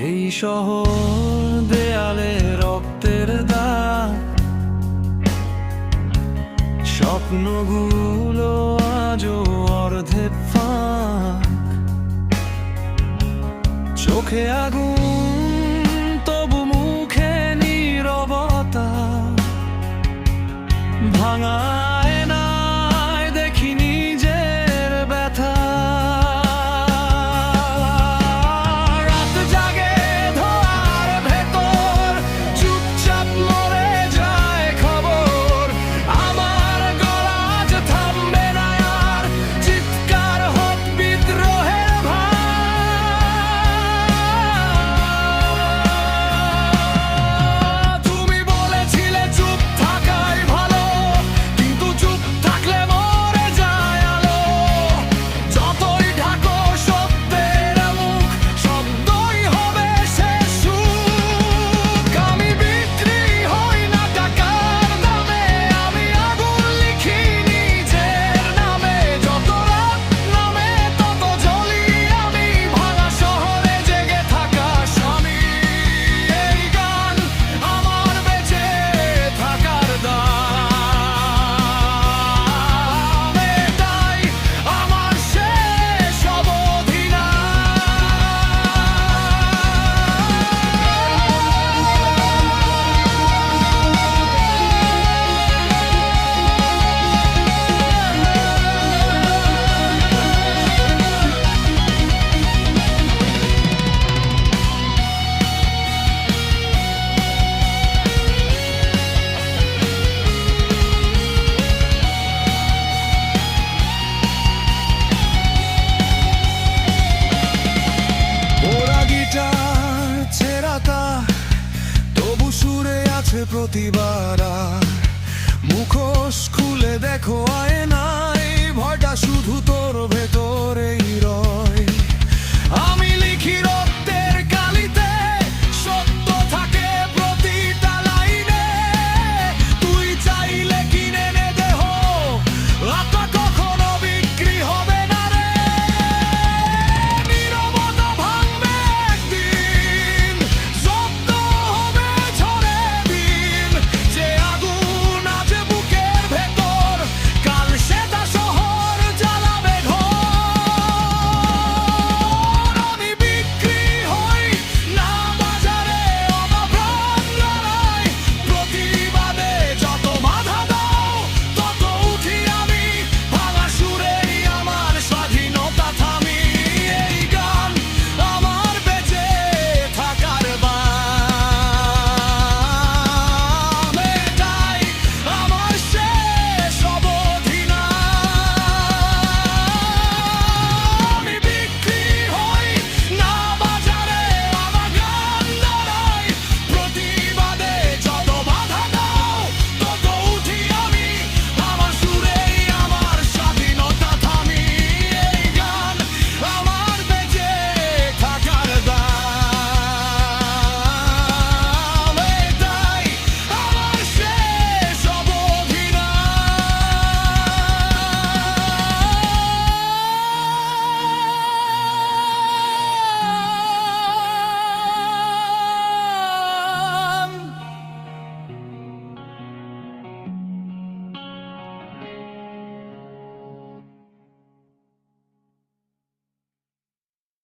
এই শহর দেয়ালে রক্তের দাগ, স্বপ্নগুলো আজও অর্ধে ফাঁক। চোখে আগুন তবু মুখে নীরবতা, ভাঙা আয়নায় দেখি নিজের ব্যথা। রাত জাগে ধোঁয়ার ভেতর, চুপচাপ মরে যায় খবর। আমার গলা আজ থামবে না আর, চিৎকার হোক বিদ্রোহের ভার। তুমি বলেছিলে চুপ থাকাই ভালো, কিন্তু চুপ থাকলে মরে যায় আলো। যতই ঢাকো সত্যের মুখ, শব্দই হবে শেষ সুখ। আমি বিক্রি হই না টাকার দামে, আমি আগুন লিখি নিজের নামে। যত রাত নামে তত জ্বলি আমি, ভাঙা শহরে জেগে থাকা স্বামী। এই গান আমার বেঁচে থাকার দাম, এটাই আমার শেষ ওরা গিটার ছেঁড়া তার, তবু সুরে আছে প্রতিবার। আর মুখোশ খুলে দেখো